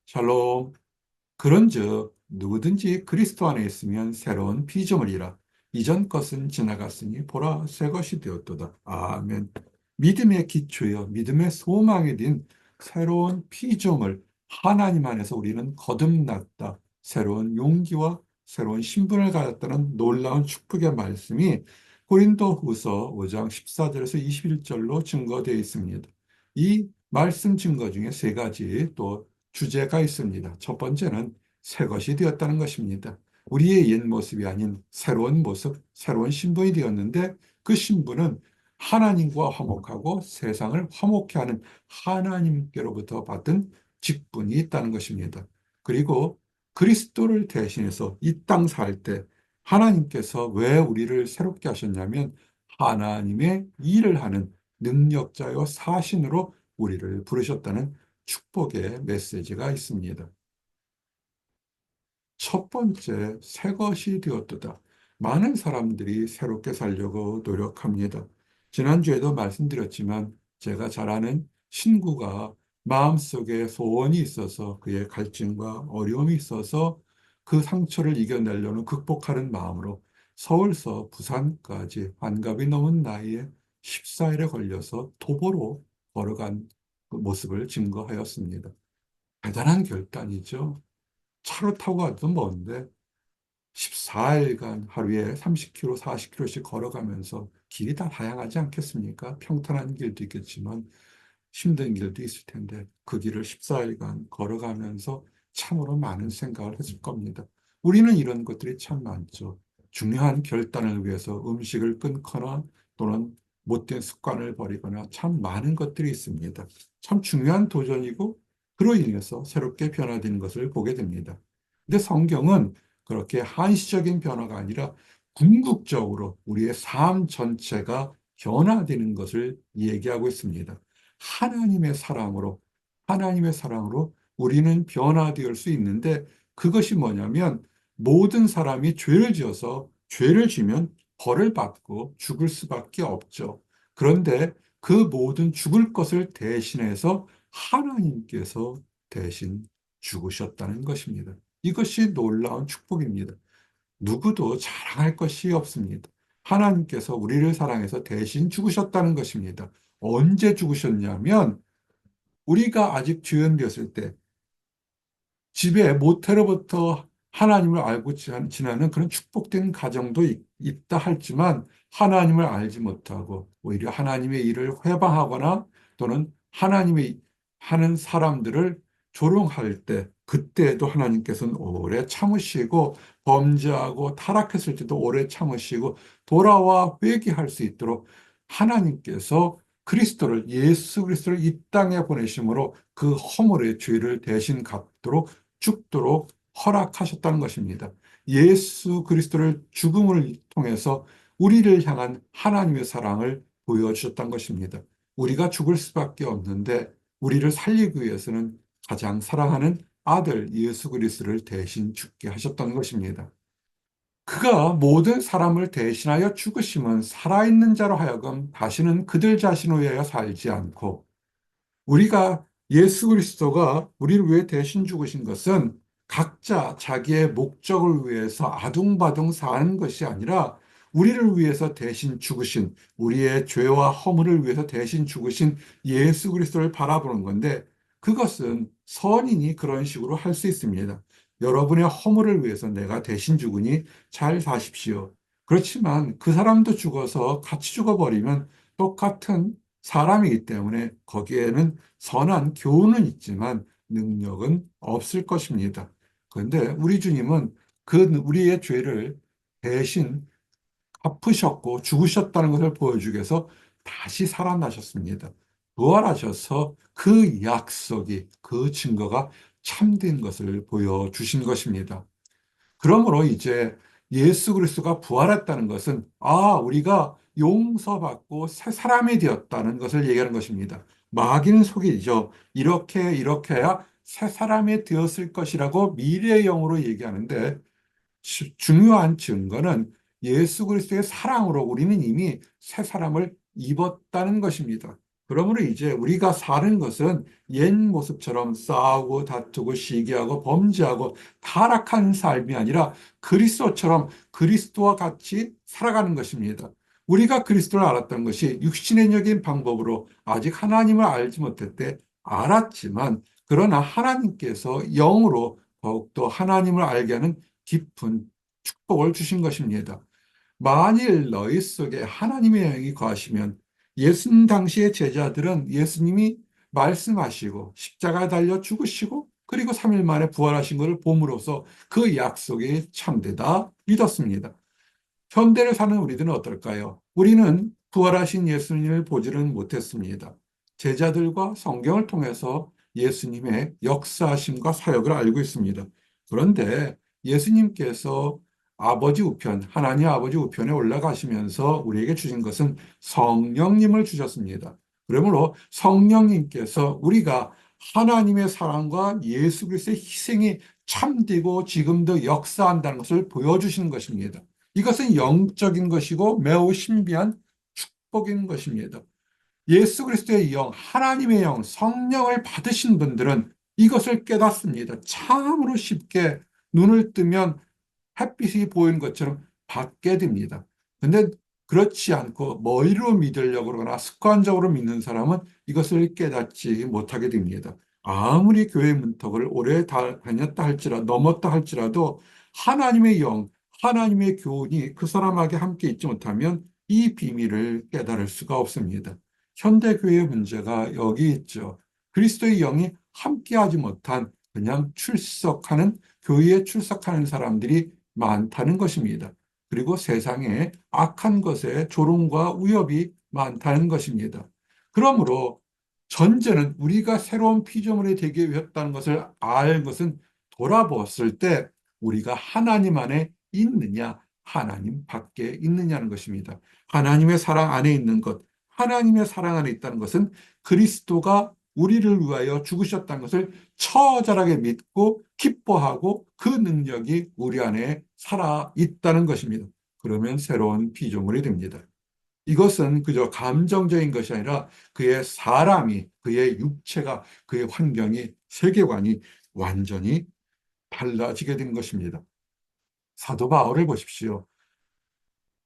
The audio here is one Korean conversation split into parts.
샬롬. 그런즉 누구든지 그리스도 안에 있으면 새로운 피조물이라. 이전 것은 지나갔으니 보라 새 것이 되었도다. 아멘. 믿음의 기초여 믿음의 소망이 된 새로운 피조물 하나님 안에서 우리는 거듭났다. 새로운 용기와 새로운 신분을 가졌다는 놀라운 축복의 말씀이 고린도후서 5장 14절에서 21절로 증거되어 있습니다. 이 말씀 증거 중에 세 가지 또 주제가 있습니다. 첫 번째는 새 것이 되었다는 것입니다. 우리의 옛 모습이 아닌 새로운 모습, 새로운 신분이 되었는데 그 신분은 하나님과 화목하고 세상을 화목케 하는 하나님께로부터 받은 직분이 있다는 것입니다. 그리고 그리스도를 대신해서 이 땅 살 때 하나님께서 왜 우리를 새롭게 하셨냐면 하나님의 일을 하는 능력자요 사신으로 우리를 부르셨다는 축복의 메시지가 있습니다. 첫 번째, 새 것이 되었도다. 많은 사람들이 새롭게 살려고 노력합니다. 지난주에도 말씀드렸지만 제가 잘 아는 친구가 마음속에 소원이 있어서 그의 갈증과 어려움이 있어서 그 상처를 이겨내려는 극복하는 마음으로 서울서 부산까지 환갑이 넘은 나이에 14일에 걸려서 도보로 걸어간 그 모습을 증거하였습니다. 대단한 결단이죠. 차로 타고 가도 먼데 14일간 하루에 30km, 40km씩 걸어가면서 길이 다 다양하지 않겠습니까? 평탄한 길도 있겠지만 힘든 길도 있을 텐데 그 길을 14일간 걸어가면서 참으로 많은 생각을 했을 겁니다. 우리는 이런 것들이 참 많죠. 중요한 결단을 위해서 음식을 끊거나 또는 못된 습관을 버리거나 참 많은 것들이 있습니다. 참 중요한 도전이고 그로 인해서 새롭게 변화되는 것을 보게 됩니다. 근데 성경은 그렇게 한시적인 변화가 아니라 궁극적으로 우리의 삶 전체가 변화되는 것을 얘기하고 있습니다. 하나님의 사랑으로, 하나님의 사랑으로 우리는 변화되을 수 있는데 그것이 뭐냐면 모든 사람이 죄를 지어서 죄를 지면 벌을 받고 죽을 수밖에 없죠. 그런데 그 모든 죽을 것을 대신해서 하나님께서 대신 죽으셨다는 것입니다. 이것이 놀라운 축복입니다. 누구도 자랑할 것이 없습니다. 하나님께서 우리를 사랑해서 대신 죽으셨다는 것입니다. 언제 죽으셨냐면 우리가 아직 죄인 되었을 때 집에 모태로부터 하나님을 알고 지나는 그런 축복된 가정도 있다 할지만 하나님을 알지 못하고 오히려 하나님의 일을 회방하거나 또는 하나님의 하는 사람들을 조롱할 때 그때에도 하나님께서는 오래 참으시고 범죄하고 타락했을 때도 오래 참으시고 돌아와 회개할 수 있도록 하나님께서 그리스도를 예수 그리스도를 이 땅에 보내심으로 그 허물의 죄를 대신 갚도록 죽도록 허락하셨다는 것입니다. 예수 그리스도를 죽음을 통해서 우리를 향한 하나님의 사랑을 보여주셨다는 것입니다. 우리가 죽을 수밖에 없는데 우리를 살리기 위해서는 가장 사랑하는 아들 예수 그리스도를 대신 죽게 하셨다는 것입니다. 그가 모든 사람을 대신하여 죽으심은 살아있는 자로 하여금 다시는 그들 자신을 위하여 살지 않고 우리가 예수 그리스도가 우리를 위해 대신 죽으신 것은 각자 자기의 목적을 위해서 아둥바둥 사는 것이 아니라 우리를 위해서 대신 죽으신 우리의 죄와 허물을 위해서 대신 죽으신 예수 그리스도를 바라보는 건데 그것은 선인이 그런 식으로 할 수 있습니다. 여러분의 허물을 위해서 내가 대신 죽으니 잘 사십시오. 그렇지만 그 사람도 죽어서 같이 죽어버리면 똑같은 사람이기 때문에 거기에는 선한 교훈은 있지만 능력은 없을 것입니다. 그런데 우리 주님은 그 우리의 죄를 대신 갚으셨고 죽으셨다는 것을 보여주기 위해서 다시 살아나셨습니다. 부활하셔서 그 약속이, 그 증거가 참된 것을 보여주신 것입니다. 그러므로 이제 예수 그리스도가 부활했다는 것은 우리가 용서받고 새 사람이 되었다는 것을 얘기하는 것입니다. 마귀는 속이죠. 이렇게 해야 새 사람이 되었을 것이라고 미래형으로 얘기하는데 중요한 증거는 예수 그리스도의 사랑으로 우리는 이미 새 사람을 입었다는 것입니다. 그러므로 이제 우리가 사는 것은 옛 모습처럼 싸우고 다투고 시기하고 범죄하고 타락한 삶이 아니라 그리스도처럼 그리스도와 같이 살아가는 것입니다. 우리가 그리스도를 알았던 것이 육신적인 방법으로 아직 하나님을 알지 못했대 알았지만 그러나 하나님께서 영으로 더욱더 하나님을 알게 하는 깊은 축복을 주신 것입니다. 만일 너희 속에 하나님의 영이 거하시면 예수님 당시의 제자들은 예수님이 말씀하시고 십자가에 달려 죽으시고 그리고 3일 만에 부활하신 것을 봄으로써 그 약속이 참되다 믿었습니다. 현대를 사는 우리들은 어떨까요? 우리는 부활하신 예수님을 보지는 못했습니다. 제자들과 성경을 통해서 예수님의 역사하심과 사역을 알고 있습니다. 그런데 예수님께서 아버지 우편, 하나님 아버지 우편에 올라가시면서 우리에게 주신 것은 성령님을 주셨습니다. 그러므로 성령님께서 우리가 하나님의 사랑과 예수 그리스도의 희생이 참되고 지금도 역사한다는 것을 보여주시는 것입니다. 이것은 영적인 것이고 매우 신비한 축복인 것입니다. 예수 그리스도의 영, 하나님의 영, 성령을 받으신 분들은 이것을 깨닫습니다. 참으로 쉽게 눈을 뜨면 햇빛이 보이는 것처럼 받게 됩니다. 근데 그렇지 않고 머리로 믿으려고 그러거나 습관적으로 믿는 사람은 이것을 깨닫지 못하게 됩니다. 아무리 교회 문턱을 오래 다녔다 할지라도 넘었다 할지라도 하나님의 영, 하나님의 교훈이 그 사람에게 함께 있지 못하면 이 비밀을 깨달을 수가 없습니다. 현대 교회의 문제가 여기 있죠. 그리스도의 영이 함께하지 못한 그냥 출석하는 교회에 출석하는 사람들이 많다는 것입니다. 그리고 세상에 악한 것에 조롱과 위협이 많다는 것입니다. 그러므로 전제는 우리가 새로운 피조물이 되기 위했다는 것을 알 것은 돌아보았을 때 우리가 하나님 안에 있느냐, 하나님 밖에 있느냐는 것입니다. 하나님의 사랑 안에 있는 것, 하나님의 사랑 안에 있다는 것은 그리스도가 우리를 위하여 죽으셨다는 것을 처절하게 믿고 기뻐하고 그 능력이 우리 안에 살아 있다는 것입니다. 그러면 새로운 피조물이 됩니다. 이것은 그저 감정적인 것이 아니라 그의 사람이, 그의 육체가, 그의 환경이, 세계관이 완전히 달라지게 된 것입니다. 사도 바울을 보십시오.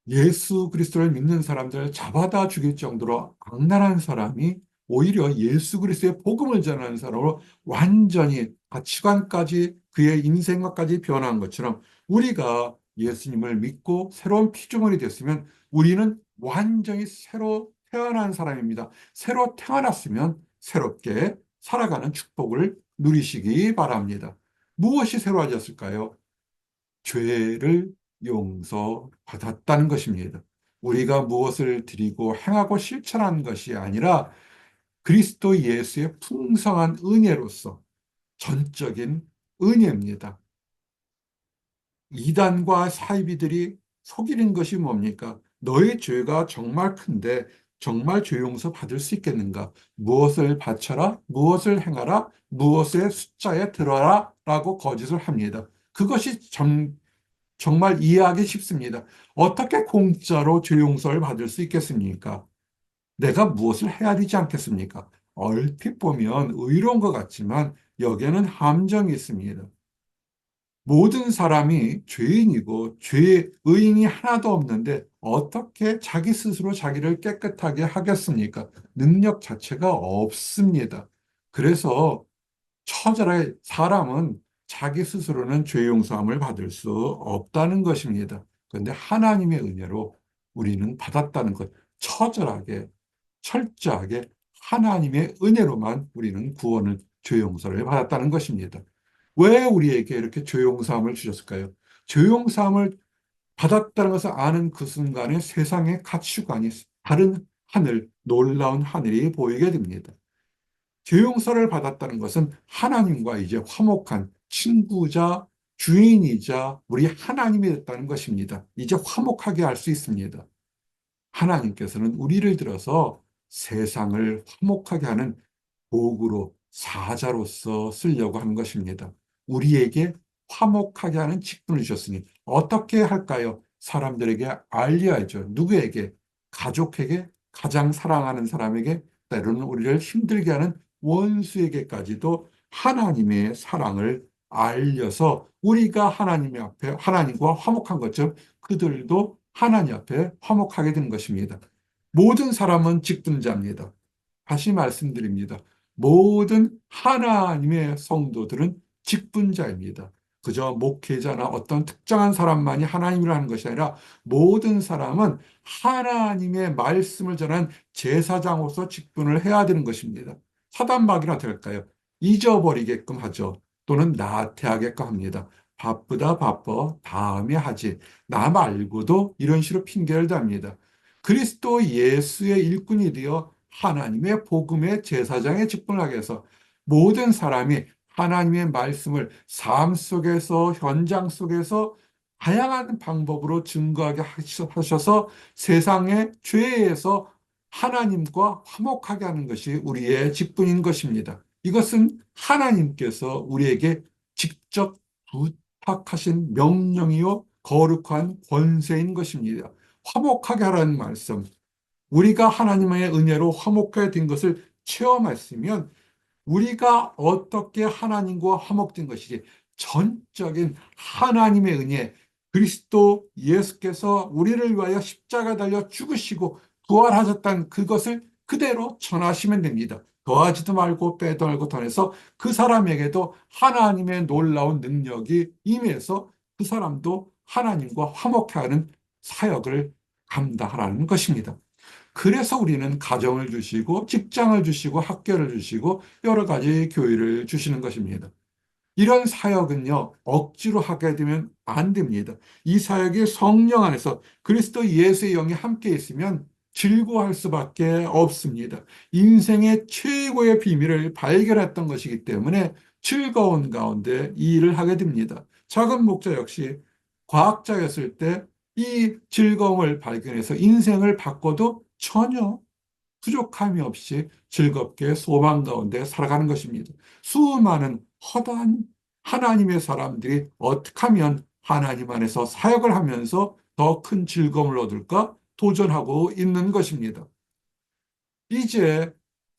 예수 그리스도를 믿는 사람들을 잡아다 죽일 정도로 악랄한 사람이 오히려 예수 그리스도의 복음을 전하는 사람으로 완전히 가치관까지 그의 인생과까지 변한 것처럼 우리가 예수님을 믿고 새로운 피조물이 됐으면 우리는 완전히 새로 태어난 사람입니다. 새로 태어났으면 새롭게 살아가는 축복을 누리시기 바랍니다. 무엇이 새로워졌을까요? 죄를 용서받았다는 것입니다. 우리가 무엇을 드리고 행하고 실천한 것이 아니라 그리스도 예수의 풍성한 은혜로서 전적인 은혜입니다. 이단과 사이비들이 속이는 것이 뭡니까? 너의 죄가 정말 큰데 정말 죄 용서 받을 수 있겠는가? 무엇을 바쳐라? 무엇을 행하라? 무엇의 숫자에 들어라? 라고 거짓을 합니다. 그것이 정말 이해하기 쉽습니다. 어떻게 공짜로 죄 용서를 받을 수 있겠습니까? 내가 무엇을 해야 되지 않겠습니까? 얼핏 보면 의로운 것 같지만 여기에는 함정이 있습니다. 모든 사람이 죄인이고 의인이 하나도 없는데 어떻게 자기 스스로 자기를 깨끗하게 하겠습니까? 능력 자체가 없습니다. 그래서 처절하게 사람은 자기 스스로는 죄 용서함을 받을 수 없다는 것입니다. 그런데 하나님의 은혜로 우리는 받았다는 것, 처절하게, 철저하게 하나님의 은혜로만 우리는 구원을, 죄 용서를 받았다는 것입니다. 왜 우리에게 이렇게 죄 용서함을 주셨을까요? 죄 용서함을 받았다는 것을 아는 그 순간에 세상의 가치관이 다른 하늘, 놀라운 하늘이 보이게 됩니다. 죄 용서를 받았다는 것은 하나님과 이제 화목한 친구자, 주인이자 우리 하나님이 됐다는 것입니다. 이제 화목하게 할 수 있습니다. 하나님께서는 우리를 들어서 세상을 화목하게 하는 도구로 사자로서 쓰려고 하는 것입니다. 우리에게 화목하게 하는 직분을 주셨으니 어떻게 할까요? 사람들에게 알려야죠. 누구에게? 가족에게, 가장 사랑하는 사람에게, 때로는 우리를 힘들게 하는 원수에게까지도 하나님의 사랑을 알려서 우리가 하나님 앞에 하나님과 화목한 것처럼 그들도 하나님 앞에 화목하게 되는 것입니다. 모든 사람은 직분자입니다. 다시 말씀드립니다. 모든 하나님의 성도들은 직분자입니다. 그저 목회자나 어떤 특정한 사람만이 하나님을 하는 것이 아니라 모든 사람은 하나님의 말씀을 전한 제사장으로서 직분을 해야 되는 것입니다. 사단마귀나 될까요? 잊어버리게끔 하죠. 또는 나태하게끔 합니다. 바쁘다 바빠 다음에 하지. 나 말고도 이런 식으로 핑계를 답니다. 그리스도 예수의 일꾼이 되어 하나님의 복음의 제사장의 직분을 하게 해서 모든 사람이 하나님의 말씀을 삶 속에서 현장 속에서 다양한 방법으로 증거하게 하셔서 세상의 죄에서 하나님과 화목하게 하는 것이 우리의 직분인 것입니다. 이것은 하나님께서 우리에게 직접 부탁하신 명령이요 거룩한 권세인 것입니다. 화목하게 하라는 말씀. 우리가 하나님의 은혜로 화목하게 된 것을 체험했으면 우리가 어떻게 하나님과 화목된 것이지 전적인 하나님의 은혜, 그리스도 예수께서 우리를 위하여 십자가 달려 죽으시고 부활하셨다는 그것을 그대로 전하시면 됩니다. 더하지도 말고 빼도 말고 더해서 그 사람에게도 하나님의 놀라운 능력이 임해서 그 사람도 하나님과 화목해하는 사역을 감당하라는 것입니다. 그래서 우리는 가정을 주시고 직장을 주시고 학교를 주시고 여러 가지 교회를 주시는 것입니다. 이런 사역은요, 억지로 하게 되면 안 됩니다. 이 사역이 성령 안에서 그리스도 예수의 영이 함께 있으면 즐거워할 수밖에 없습니다. 인생의 최고의 비밀을 발견했던 것이기 때문에 즐거운 가운데 이 일을 하게 됩니다. 작은 목자 역시 과학자였을 때 이 즐거움을 발견해서 인생을 바꿔도 전혀 부족함이 없이 즐겁게 소망 가운데 살아가는 것입니다. 수많은 허다한 하나님의 사람들이 어떻게 하면 하나님 안에서 사역을 하면서 더 큰 즐거움을 얻을까 도전하고 있는 것입니다. 이제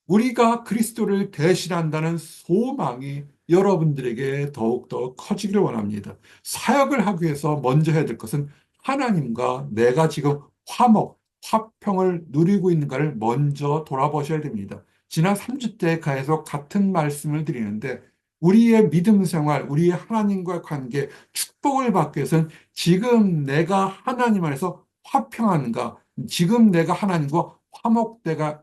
우리가 그리스도를 대신한다는 소망이 여러분들에게 더욱더 커지기를 원합니다. 사역을 하기 위해서 먼저 해야 될 것은 하나님과 내가 지금 화평을 누리고 있는가를 먼저 돌아보셔야 됩니다. 지난 3주 때 계속 같은 말씀을 드리는데 우리의 믿음 생활, 우리의 하나님과의 관계, 축복을 받기 위해서는 지금 내가 하나님 안에서 화평한가, 지금 내가 하나님과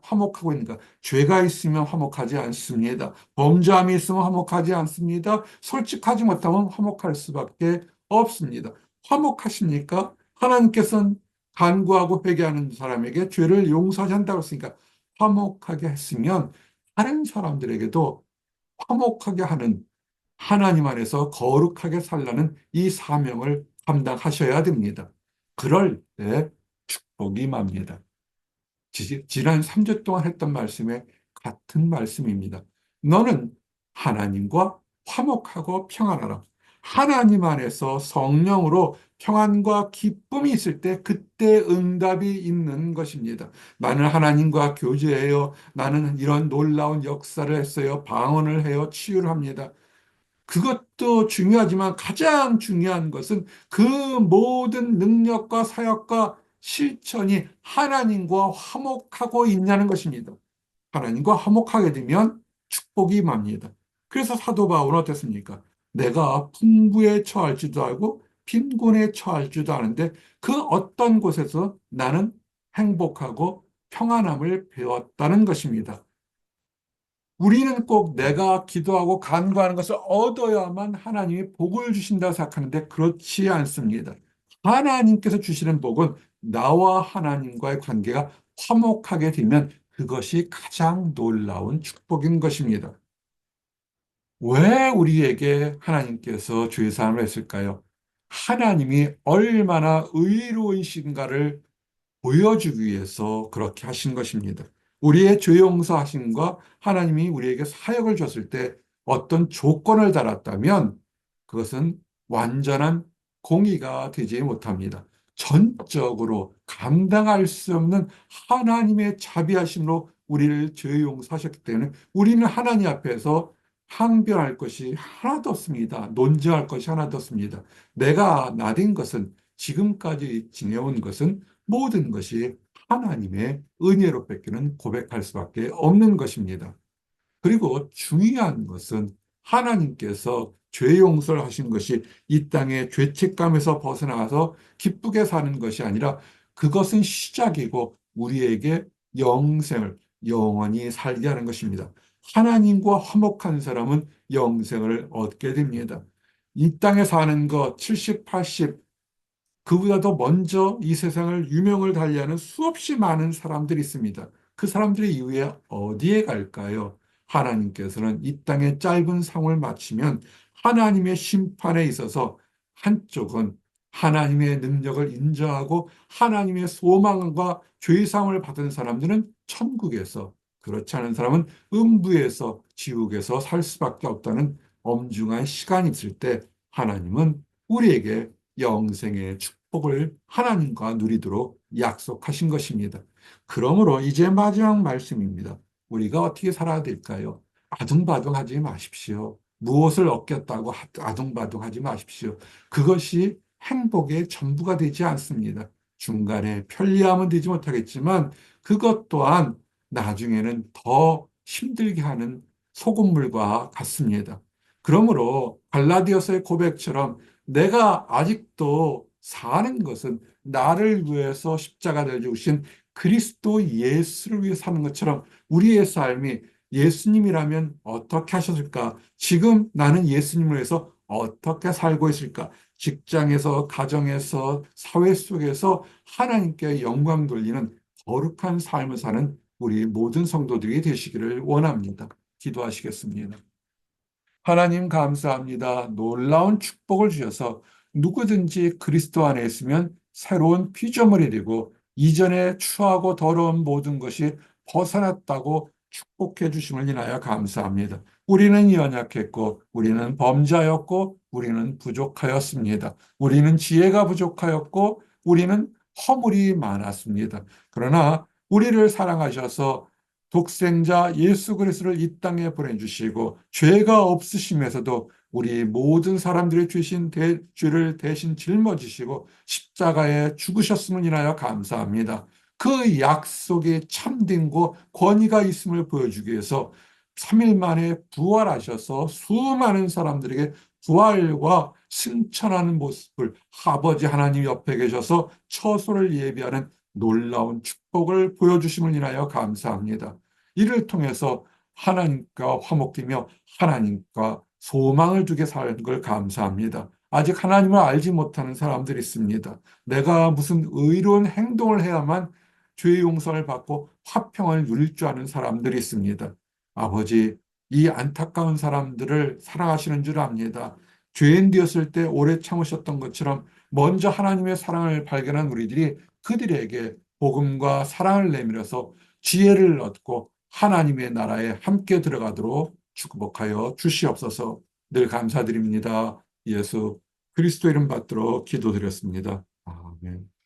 화목하고 있는가. 죄가 있으면 화목하지 않습니다. 범죄함이 있으면 화목하지 않습니다. 솔직하지 못하면 화목할 수밖에 없습니다. 화목하십니까? 하나님께서는 간구하고 회개하는 사람에게 죄를 용서하지 한다고 했으니까 화목하게 했으면 다른 사람들에게도 화목하게 하는 하나님 안에서 거룩하게 살라는 이 사명을 감당하셔야 됩니다. 그럴 때 복이 맙니다. 지난 3주 동안 했던 말씀에 같은 말씀입니다. 너는 하나님과 화목하고 평안하라. 하나님 안에서 성령으로 평안과 기쁨이 있을 때 그때 응답이 있는 것입니다. 나는 하나님과 교제해요. 나는 이런 놀라운 역사를 했어요. 방언을 해요. 치유를 합니다. 그것도 중요하지만 가장 중요한 것은 그 모든 능력과 사역과 실천이 하나님과 화목하고 있냐는 것입니다. 하나님과 화목하게 되면 축복이 임합니다. 그래서 사도 바울은 어땠습니까? 내가 풍부에 처할지도 알고 빈곤에 처할지도 아는데 그 어떤 곳에서 나는 행복하고 평안함을 배웠다는 것입니다. 우리는 꼭 내가 기도하고 간구하는 것을 얻어야만 하나님이 복을 주신다고 생각하는데 그렇지 않습니다. 하나님께서 주시는 복은 나와 하나님과의 관계가 화목하게 되면 그것이 가장 놀라운 축복인 것입니다. 왜 우리에게 하나님께서 죄사함을 했을까요? 하나님이 얼마나 의로우신가를 보여주기 위해서 그렇게 하신 것입니다. 우리의 죄 용서하심과 하나님이 우리에게 사역을 줬을 때 어떤 조건을 달았다면 그것은 완전한 공의가 되지 못합니다. 전적으로 감당할 수 없는 하나님의 자비하심으로 우리를 죄 용서하셨기 때문에 우리는 하나님 앞에서 항변할 것이 하나도 없습니다. 논증할 것이 하나도 없습니다. 내가 나된 것은, 지금까지 지내온 것은 모든 것이 하나님의 은혜로 뺏기는 고백할 수밖에 없는 것입니다. 그리고 중요한 것은 하나님께서 죄 용서를 하신 것이 이 땅의 죄책감에서 벗어나서 기쁘게 사는 것이 아니라 그것은 시작이고 우리에게 영생을 영원히 살게 하는 것입니다. 하나님과 화목한 사람은 영생을 얻게 됩니다. 이 땅에 사는 것 70, 80, 그보다도 먼저 이 세상을 유명을 달리하는 수없이 많은 사람들이 있습니다. 그 사람들이 이후에 어디에 갈까요? 하나님께서는 이 땅의 짧은 상을 마치면 하나님의 심판에 있어서 한쪽은 하나님의 능력을 인정하고 하나님의 소망과 죄상을 받은 사람들은 천국에서, 그렇지 않은 사람은 음부에서, 지옥에서 살 수밖에 없다는 엄중한 시간이 있을 때 하나님은 우리에게 영생의 축복을 하나님과 누리도록 약속하신 것입니다. 그러므로 이제 마지막 말씀입니다. 우리가 어떻게 살아야 될까요? 아둥바둥하지 마십시오. 무엇을 얻겠다고 아둥바둥하지 마십시오. 그것이 행복의 전부가 되지 않습니다. 중간에 편리함은 되지 못하겠지만 그것 또한 나중에는 더 힘들게 하는 소금물과 같습니다. 그러므로 갈라디아서의 고백처럼 내가 아직도 사는 것은 나를 위해서 십자가를 죽으신 그리스도 예수를 위해 사는 것처럼 우리의 삶이 예수님이라면 어떻게 하셨을까? 지금 나는 예수님을 위해서 어떻게 살고 있을까? 직장에서, 가정에서, 사회 속에서 하나님께 영광 돌리는 거룩한 삶을 사는 우리 모든 성도들이 되시기를 원합니다. 기도하시겠습니다. 하나님 감사합니다. 놀라운 축복을 주셔서 누구든지 그리스도 안에 있으면 새로운 피조물이 되고 이전에 추하고 더러운 모든 것이 벗어났다고 축복해 주심을 인하여 감사합니다. 우리는 연약했고 우리는 범자였고 우리는 부족하였습니다. 우리는 지혜가 부족하였고 우리는 허물이 많았습니다. 그러나 우리를 사랑하셔서 독생자 예수 그리스도를 이 땅에 보내주시고 죄가 없으심에서도 우리 모든 사람들의 죄를 대신 짊어지시고 십자가에 죽으셨음을 인하여 감사합니다. 그 약속이 참된고 권위가 있음을 보여주기 위해서 3일 만에 부활하셔서 수많은 사람들에게 부활과 승천하는 모습을 아버지 하나님 옆에 계셔서 처소를 예비하는 놀라운 축복을 보여주심을 인하여 감사합니다. 이를 통해서 하나님과 화목되며 하나님과 소망을 두게 사는 걸 감사합니다. 아직 하나님을 알지 못하는 사람들이 있습니다. 내가 무슨 의로운 행동을 해야만 죄 용서를 받고 화평을 누릴 줄 아는 사람들이 있습니다. 아버지, 이 안타까운 사람들을 사랑하시는 줄 압니다. 죄인 되었을 때 오래 참으셨던 것처럼 먼저 하나님의 사랑을 발견한 우리들이 그들에게 복음과 사랑을 내밀어서 지혜를 얻고 하나님의 나라에 함께 들어가도록 축복하여 주시옵소서. 늘 감사드립니다. 예수 그리스도 이름 받들어 기도드렸습니다. 아멘.